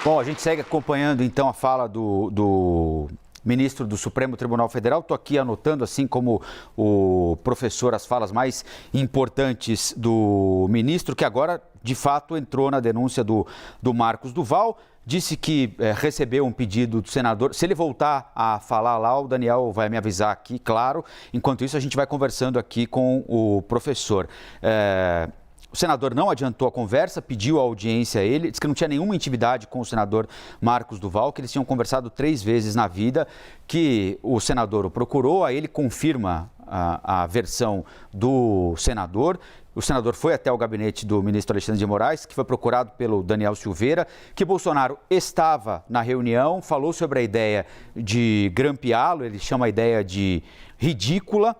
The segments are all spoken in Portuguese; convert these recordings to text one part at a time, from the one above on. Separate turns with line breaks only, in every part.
Bom, a gente segue acompanhando então a fala do ministro do Supremo Tribunal Federal. Estou aqui anotando, assim como o professor, as falas mais importantes do ministro, que agora, de fato, entrou na denúncia do Marcos Duval. Disse que recebeu um pedido do senador. Se ele voltar a falar lá, o Daniel vai me avisar aqui, claro. Enquanto isso, a gente vai conversando aqui com o professor. O senador não adiantou a conversa, pediu a audiência a ele, disse que não tinha nenhuma intimidade com o senador Marcos Duval, que eles tinham conversado 3 vezes na vida, que o senador o procurou, aí ele confirma a versão do senador. O senador foi até o gabinete do ministro Alexandre de Moraes, que foi procurado pelo Daniel Silveira, que Bolsonaro estava na reunião, falou sobre a ideia de grampeá-lo, ele chama a ideia de ridícula,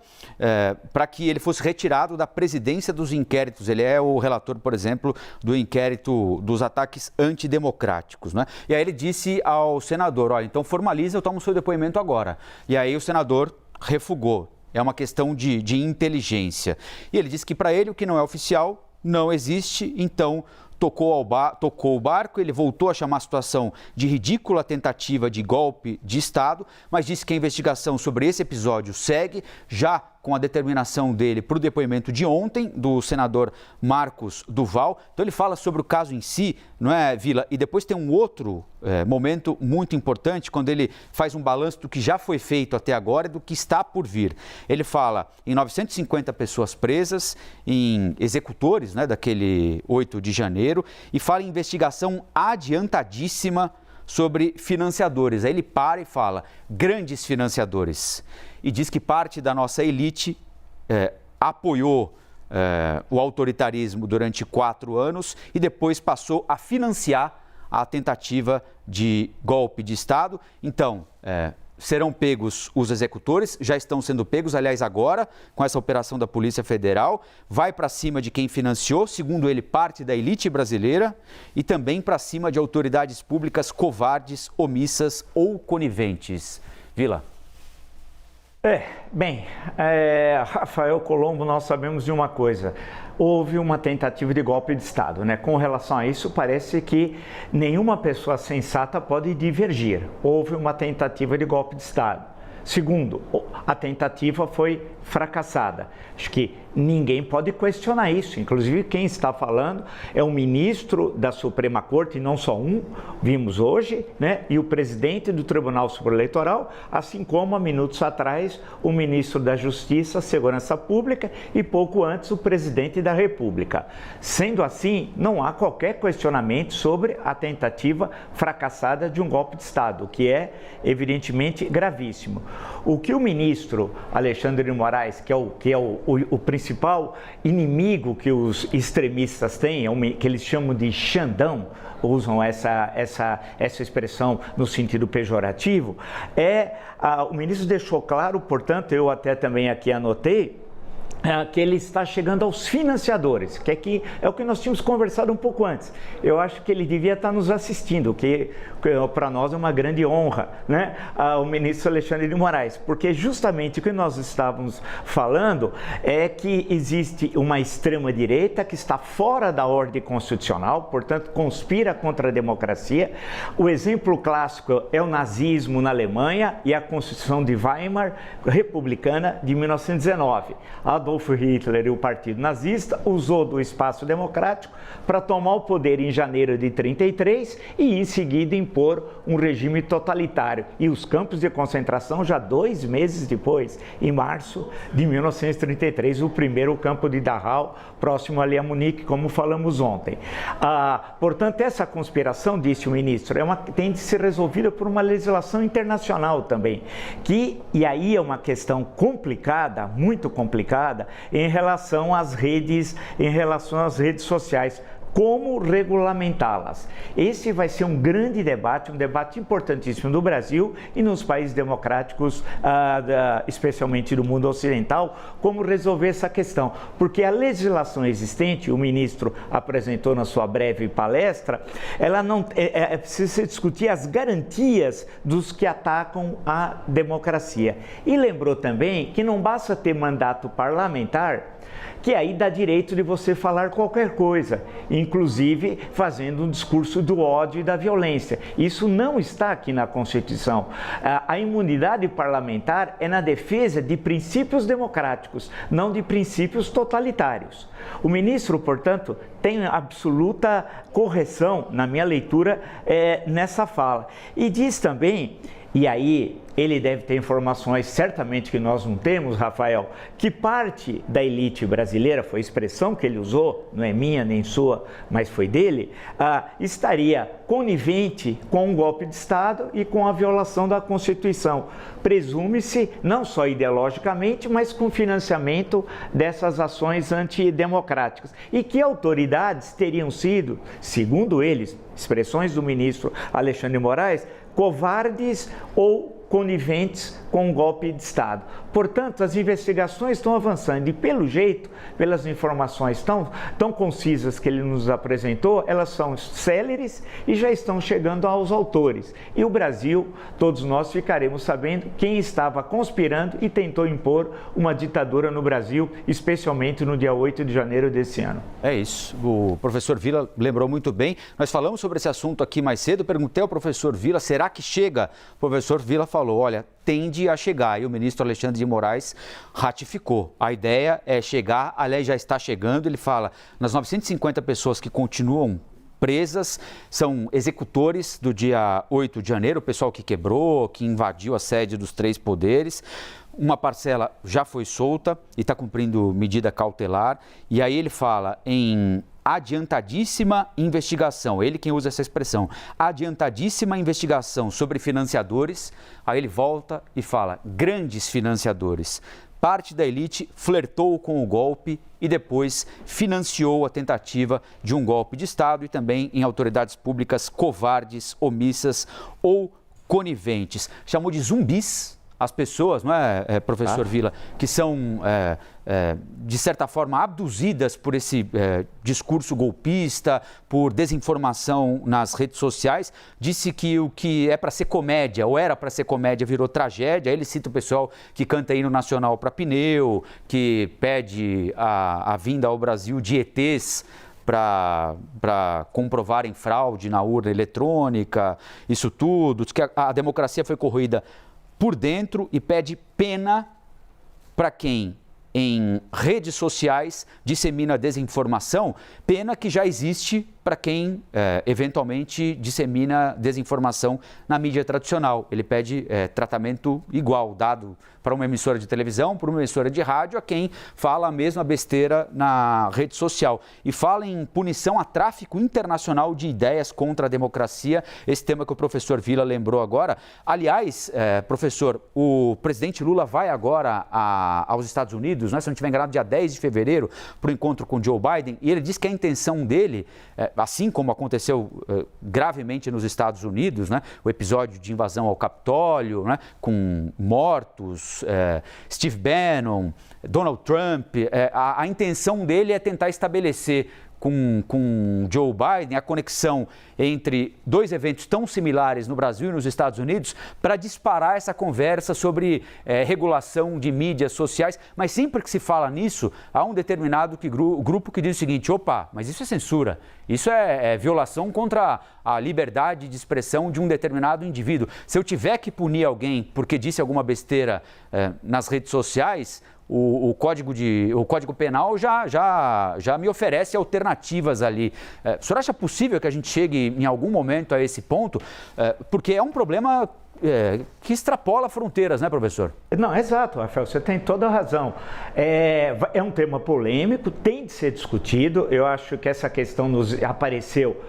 para que ele fosse retirado da presidência dos inquéritos. Ele é o relator, por exemplo, do inquérito dos ataques antidemocráticos, né? E aí ele disse ao senador, olha, então formaliza, eu tomo o seu depoimento agora. E aí o senador refugou. É uma questão de inteligência. E ele disse que para ele o que não é oficial não existe, então tocou o barco, ele voltou a chamar a situação de ridícula tentativa de golpe de Estado, mas disse que a investigação sobre esse episódio segue, já com a determinação dele para o depoimento de ontem, do senador Marcos Duval. Então ele fala sobre o caso em si, não é, Vila? E depois tem um outro momento muito importante, quando ele faz um balanço do que já foi feito até agora e do que está por vir. Ele fala em 950 pessoas presas, em executores, né, daquele 8 de janeiro, e fala em investigação adiantadíssima sobre financiadores. Aí ele para e fala, grandes financiadores. E diz que parte da nossa elite apoiou o autoritarismo durante 4 anos e depois passou a financiar a tentativa de golpe de Estado. Então, serão pegos os executores, já estão sendo pegos, aliás, agora, com essa operação da Polícia Federal, vai para cima de quem financiou, segundo ele, parte da elite brasileira, e também para cima de autoridades públicas covardes, omissas ou coniventes. Vila.
Rafael Colombo, nós sabemos de uma coisa, houve uma tentativa de golpe de Estado, né? Com relação a isso, parece que nenhuma pessoa sensata pode divergir. Houve uma tentativa de golpe de Estado. Segundo, a tentativa foi fracassada. Acho que ninguém pode questionar isso. Inclusive, quem está falando é o ministro da Suprema Corte, e não só um, vimos hoje, né? E o presidente do Tribunal Superior Eleitoral, assim como há minutos atrás o ministro da Justiça, Segurança Pública e pouco antes o presidente da República. Sendo assim, não há qualquer questionamento sobre a tentativa fracassada de um golpe de Estado, o que é evidentemente gravíssimo. O que o ministro Alexandre de Moraes, que é o principal inimigo que os extremistas têm, que eles chamam de Xandão, usam essa expressão no sentido pejorativo, o ministro deixou claro, portanto, eu até também aqui anotei, que ele está chegando aos financiadores, que é o que nós tínhamos conversado um pouco antes. Eu acho que ele devia estar nos assistindo, que para nós é uma grande honra, né? O ministro Alexandre de Moraes, porque justamente o que nós estávamos falando é que existe uma extrema-direita que está fora da ordem constitucional, portanto, conspira contra a democracia. O exemplo clássico é o nazismo na Alemanha e a Constituição de Weimar, republicana, de 1919. Adolf Hitler e o Partido Nazista usou do espaço democrático para tomar o poder em janeiro de 1933 e em seguida impor um regime totalitário. E os campos de concentração já 2 meses depois, em março de 1933, o primeiro campo de Dachau, próximo ali a Munique, como falamos ontem. Portanto, essa conspiração, disse o ministro, tem de ser resolvida por uma legislação internacional também, e aí é uma questão complicada, muito complicada, em relação às redes sociais. Como regulamentá-las? Esse vai ser um grande debate, um debate importantíssimo no Brasil e nos países democráticos, especialmente do mundo ocidental, como resolver essa questão. Porque a legislação existente, o ministro apresentou na sua breve palestra, ela não precisa discutir as garantias dos que atacam a democracia. E lembrou também que não basta ter mandato parlamentar que aí dá direito de você falar qualquer coisa, inclusive fazendo um discurso do ódio e da violência. Isso não está aqui na Constituição. A imunidade parlamentar é na defesa de princípios democráticos, não de princípios totalitários. O ministro, portanto, tem absoluta correção, na minha leitura, nessa fala. E diz também, e aí ele deve ter informações certamente que nós não temos, Rafael, que parte da elite brasileira, foi a expressão que ele usou, não é minha nem sua, mas foi dele, estaria conivente com um golpe de Estado e com a violação da Constituição. Presume-se, não só ideologicamente, mas com financiamento dessas ações antidemocráticas. E que autoridades teriam sido, segundo eles, expressões do ministro Alexandre de Moraes, covardes ou coniventes com um golpe de Estado. Portanto, as investigações estão avançando e, pelo jeito, pelas informações tão concisas que ele nos apresentou, elas são céleres e já estão chegando aos autores. E o Brasil, todos nós ficaremos sabendo quem estava conspirando e tentou impor uma ditadura no Brasil, especialmente no dia 8 de janeiro desse ano.
É isso. O professor Villa lembrou muito bem. Nós falamos sobre esse assunto aqui mais cedo. Perguntei ao professor Villa, será que chega? O professor Villa falou, olha, tende a chegar. E o ministro Alexandre de Moraes ratificou. A ideia é chegar, aliás, já está chegando. Ele fala, nas 950 pessoas que continuam presas, são executores do dia 8 de janeiro, o pessoal que quebrou, que invadiu a sede dos 3 poderes. Uma parcela já foi solta e está cumprindo medida cautelar. E aí ele fala em adiantadíssima investigação, ele quem usa essa expressão, adiantadíssima investigação sobre financiadores. Aí ele volta e fala, grandes financiadores. Parte da elite flertou com o golpe e depois financiou a tentativa de um golpe de Estado e também em autoridades públicas covardes, omissas ou coniventes. Chamou de zumbis as pessoas, não é, professor Villa, que são, de certa forma, abduzidas por esse discurso golpista, por desinformação nas redes sociais. Disse que o que é para ser comédia, ou era para ser comédia, virou tragédia. Ele cita o pessoal que canta hino nacional para pneu, que pede a vinda ao Brasil de ETs para comprovarem fraude na urna eletrônica, isso tudo. Diz que a democracia foi corroída por dentro e pede pena para quem em redes sociais dissemina desinformação, pena que já existe para quem eventualmente dissemina desinformação na mídia tradicional. Ele pede tratamento igual, dado para uma emissora de televisão, para uma emissora de rádio, a quem fala a mesma besteira na rede social. E fala em punição a tráfico internacional de ideias contra a democracia, esse tema que o professor Villa lembrou agora. Aliás, professor, o presidente Lula vai agora aos Estados Unidos, né, se não estiver enganado, dia 10 de fevereiro, para o encontro com Joe Biden, e ele diz que a intenção dele, assim como aconteceu gravemente nos Estados Unidos, né, o episódio de invasão ao Capitólio, né, com mortos, Steve Bannon, Donald Trump, a intenção dele é tentar estabelecer com Joe Biden a conexão entre 2 eventos tão similares no Brasil e nos Estados Unidos para disparar essa conversa sobre regulação de mídias sociais. Mas sempre que se fala nisso, há um determinado grupo que diz o seguinte, opa, mas isso é censura, isso é violação contra a liberdade de expressão de um determinado indivíduo. Se eu tiver que punir alguém porque disse alguma besteira nas redes sociais, o Código Penal já me oferece alternativas ali. O senhor acha possível que a gente chegue em algum momento a esse ponto? Porque é um problema que extrapola fronteiras, né, professor?
Não, exato, Rafael, você tem toda a razão. É um tema polêmico, tem de ser discutido. Eu acho que essa questão nos apareceu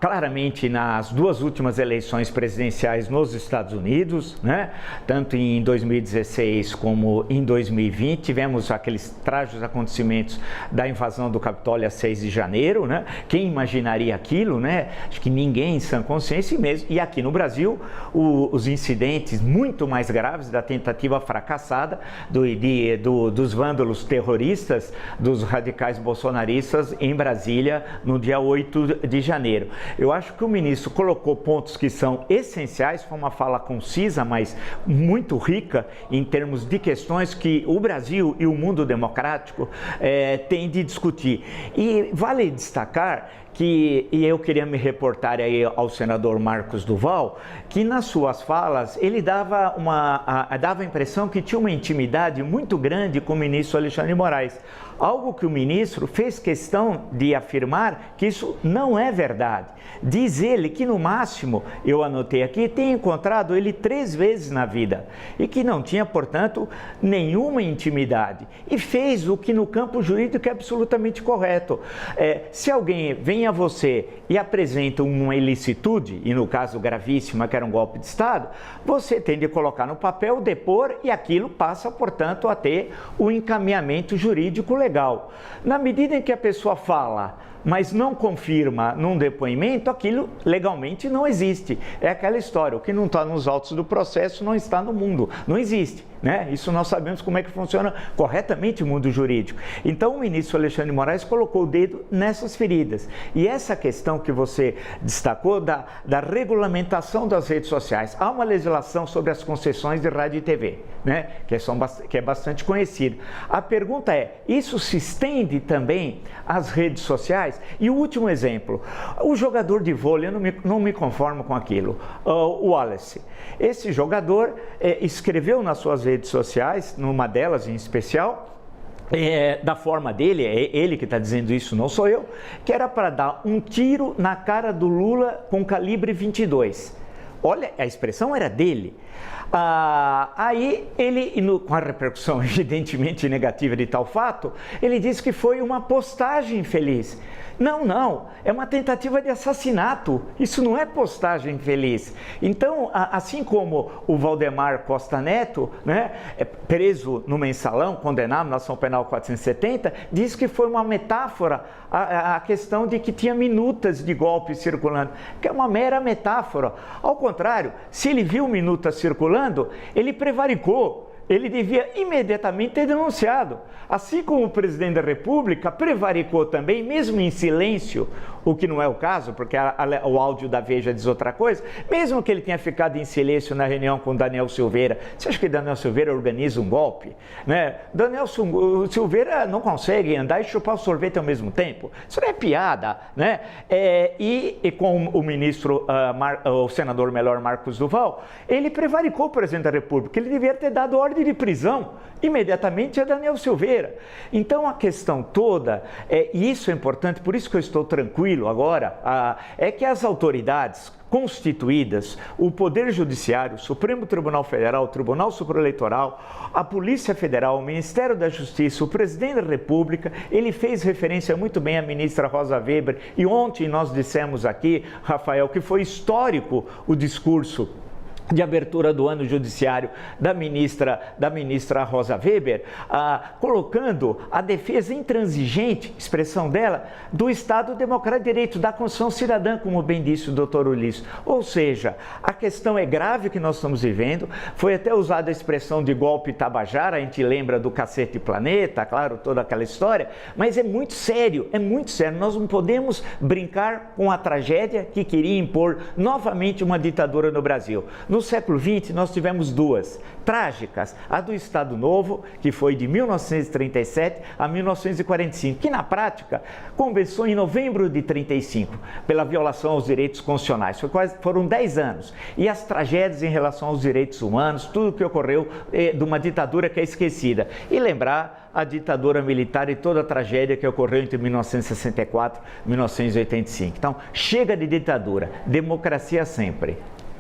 claramente nas 2 últimas eleições presidenciais nos Estados Unidos, né? Tanto em 2016 como em 2020. Tivemos aqueles trágicos acontecimentos da invasão do Capitólio a 6 de janeiro, né? Quem imaginaria aquilo, né? Acho que ninguém em sã consciência mesmo. E aqui no Brasil, os incidentes muito mais graves da tentativa fracassada dos vândalos terroristas, dos radicais bolsonaristas em Brasília no dia 8 de janeiro. Eu acho que o ministro colocou pontos que são essenciais, foi uma fala concisa, mas muito rica em termos de questões que o Brasil e o mundo democrático têm de discutir. E vale destacar que, e eu queria me reportar aí ao senador Marcos Duval, que nas suas falas ele dava a impressão que tinha uma intimidade muito grande com o ministro Alexandre de Moraes. Algo que o ministro fez questão de afirmar que isso não é verdade. Diz ele que no máximo, eu anotei aqui, tem encontrado ele 3 vezes na vida e que não tinha, portanto, nenhuma intimidade. E fez o que no campo jurídico é absolutamente correto. Se alguém vem a você e apresenta uma ilicitude, e no caso gravíssima, que era um golpe de Estado, você tem de colocar no papel, depor, e aquilo passa, portanto, a ter o encaminhamento jurídico legal. Na medida em que a pessoa fala, mas não confirma num depoimento, aquilo legalmente não existe. É aquela história, o que não está nos autos do processo não está no mundo, não existe. Né? Isso nós sabemos como é que funciona corretamente o mundo jurídico. Então o ministro Alexandre de Moraes colocou o dedo nessas feridas. E essa questão que você destacou da regulamentação das redes sociais. Há uma legislação sobre as concessões de rádio e TV, né? que é bastante conhecida. A pergunta é, isso se estende também às redes sociais? E o último exemplo, o jogador de vôlei, eu não me conformo com aquilo, o Wallace. Esse jogador escreveu nas suas redes sociais, numa delas em especial, da forma dele, é ele que está dizendo isso, não sou eu, que era para dar um tiro na cara do Lula com calibre 22. Olha, a expressão era dele. Aí ele, com a repercussão evidentemente negativa de tal fato, ele disse que foi uma postagem infeliz. Não, é uma tentativa de assassinato, isso não é postagem infeliz. Então, assim como o Valdemar Costa Neto, né, preso no Mensalão, condenado na ação penal 470, diz que foi uma metáfora a questão de que tinha minutas de golpe circulando, que é uma mera metáfora. Ao contrário, se ele viu minutas circulando, ele prevaricou. Ele devia imediatamente ter denunciado. Assim como o presidente da República prevaricou também, mesmo em silêncio, o que não é o caso, porque o áudio da Veja diz outra coisa, mesmo que ele tenha ficado em silêncio na reunião com Daniel Silveira. Você acha que Daniel Silveira organiza um golpe? Né? Daniel Silveira não consegue andar e chupar o sorvete ao mesmo tempo. Isso não é piada. Né? E com o ministro, o senador Melhor Marcos Duval, ele prevaricou o presidente da República. Ele devia ter dado ordem de prisão imediatamente a Daniel Silveira. Então a questão toda, e isso é importante, por isso que eu estou tranquilo agora, é que as autoridades constituídas, o Poder Judiciário, o Supremo Tribunal Federal, o Tribunal Superior Eleitoral, a Polícia Federal, o Ministério da Justiça, o Presidente da República, ele fez referência muito bem à ministra Rosa Weber, e ontem nós dissemos aqui, Rafael, que foi histórico o discurso de abertura do ano judiciário da ministra Rosa Weber, colocando a defesa intransigente, expressão dela, do Estado Democrático de Direito, da Constituição Cidadã, como bem disse o doutor Ulisses. Ou seja, a questão é grave que nós estamos vivendo, foi até usada a expressão de golpe Tabajara, a gente lembra do Cacete Planeta, claro, toda aquela história, mas é muito sério, nós não podemos brincar com a tragédia que queria impor novamente uma ditadura no Brasil. No século XX, nós tivemos 2 trágicas. A do Estado Novo, que foi de 1937 a 1945, que na prática começou em novembro de 35, pela violação aos direitos constitucionais. Foram 10 anos. E as tragédias em relação aos direitos humanos, tudo o que ocorreu de uma ditadura que é esquecida. E lembrar a ditadura militar e toda a tragédia que ocorreu entre 1964 e 1985. Então, chega de ditadura, democracia sempre.